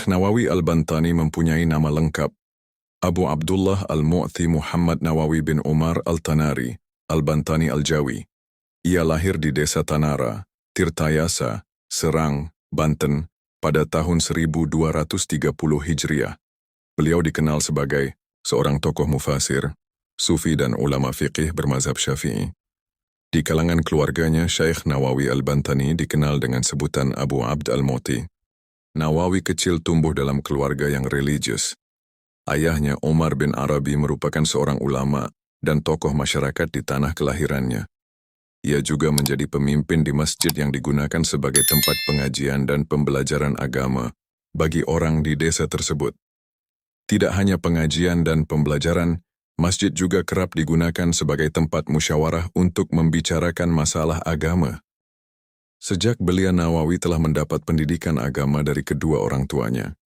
Syekh Nawawi Al-Bantani mempunyai nama lengkap Abu Abdullah Al-Mu'thi Muhammad Nawawi bin Umar Al-Tanari, Al-Bantani Al-Jawi. Ia lahir di desa Tanara, Tirtayasa, Serang, Banten, pada tahun 1230 Hijriah. Beliau dikenal sebagai seorang tokoh mufasir, sufi dan ulama fiqih bermazhab Syafi'i. Di kalangan keluarganya, Syekh Nawawi Al-Bantani dikenal dengan sebutan Abu Abd Al-Mu'thi. Nawawi kecil tumbuh dalam keluarga yang religius. Ayahnya, Umar bin Arabi, merupakan seorang ulama dan tokoh masyarakat di tanah kelahirannya. Ia juga menjadi pemimpin di masjid yang digunakan sebagai tempat pengajian dan pembelajaran agama bagi orang di desa tersebut. Tidak hanya pengajian dan pembelajaran, masjid juga kerap digunakan sebagai tempat musyawarah untuk membicarakan masalah agama. Sejak belia, Nawawi telah mendapat pendidikan agama dari kedua orang tuanya.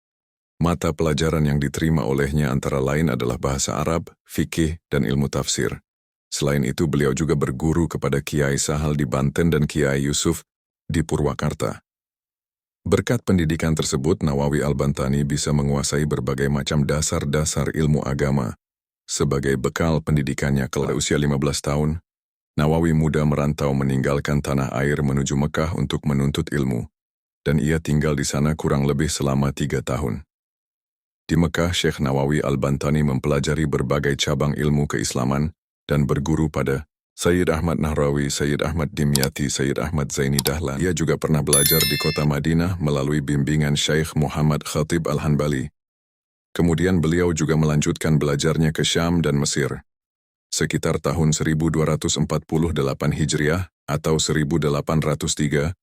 Mata pelajaran yang diterima olehnya antara lain adalah bahasa Arab, fikih, dan ilmu tafsir. Selain itu, beliau juga berguru kepada Kiai Sahal di Banten dan Kiai Yusuf di Purwakarta. Berkat pendidikan tersebut, Nawawi Al-Bantani bisa menguasai berbagai macam dasar-dasar ilmu agama. Sebagai bekal pendidikannya kelak usia 15 tahun, Nawawi muda merantau meninggalkan tanah air menuju Mekah untuk menuntut ilmu, dan ia tinggal di sana kurang lebih selama 3 tahun. Di Mekah, Syekh Nawawi Al-Bantani mempelajari berbagai cabang ilmu keislaman dan berguru pada Sayyid Ahmad Nahrawi, Sayyid Ahmad Dimyati, Sayyid Ahmad Zaini Dahlan. Ia juga pernah belajar di kota Madinah melalui bimbingan Syekh Muhammad Khatib Al-Hanbali. Kemudian beliau juga melanjutkan belajarnya ke Syam dan Mesir. Sekitar tahun 1248 Hijriah atau 1831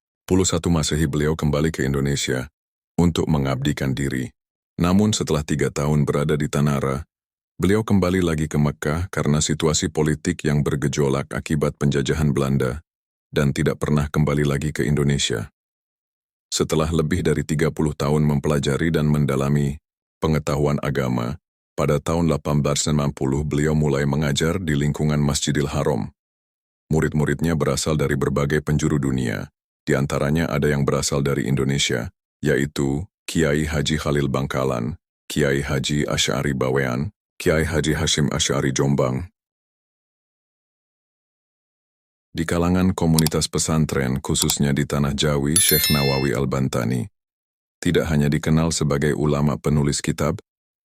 Masehi beliau kembali ke Indonesia untuk mengabdikan diri. Namun setelah 3 tahun berada di Tanara, beliau kembali lagi ke Mekah karena situasi politik yang bergejolak akibat penjajahan Belanda dan tidak pernah kembali lagi ke Indonesia. Setelah lebih dari 30 tahun mempelajari dan mendalami pengetahuan agama, pada tahun 1890 beliau mulai mengajar di lingkungan Masjidil Haram. Murid-muridnya berasal dari berbagai penjuru dunia, di antaranya ada yang berasal dari Indonesia, yaitu Kiai Haji Khalil Bangkalan, Kiai Haji Asy'ari Bawean, Kiai Haji Hashim Asy'ari Jombang. Di kalangan komunitas pesantren, khususnya di Tanah Jawi, Syekh Nawawi Al-Bantani tidak hanya dikenal sebagai ulama penulis kitab,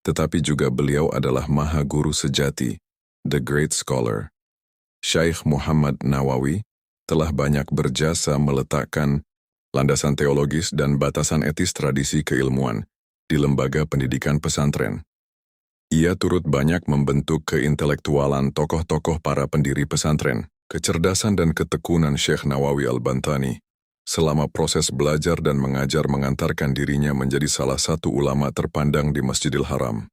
tetapi juga beliau adalah maha guru sejati, the great scholar. Syekh Muhammad Nawawi telah banyak berjasa meletakkan landasan teologis dan batasan etis tradisi keilmuan di lembaga pendidikan pesantren. Ia turut banyak membentuk keintelektualan tokoh-tokoh para pendiri pesantren. Kecerdasan dan ketekunan Syekh Nawawi Al-Bantani selama proses belajar dan mengajar mengantarkan dirinya menjadi salah satu ulama terpandang di Masjidil Haram.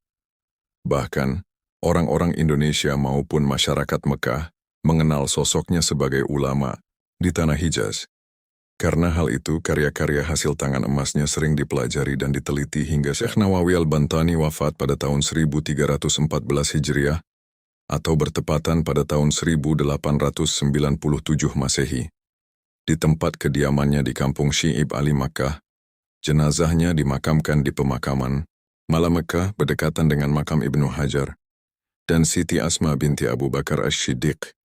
Bahkan, orang-orang Indonesia maupun masyarakat Mekah mengenal sosoknya sebagai ulama di Tanah Hijaz. Karena hal itu, karya-karya hasil tangan emasnya sering dipelajari dan diteliti hingga Syekh Nawawi Al-Bantani wafat pada tahun 1314 Hijriah atau bertepatan pada tahun 1897 Masehi. Di tempat kediamannya di kampung Syi'ib Ali Makkah, jenazahnya dimakamkan di pemakaman Mala Mekah berdekatan dengan makam Ibnu Hajar dan Siti Asma binti Abu Bakar Asy-Siddiq.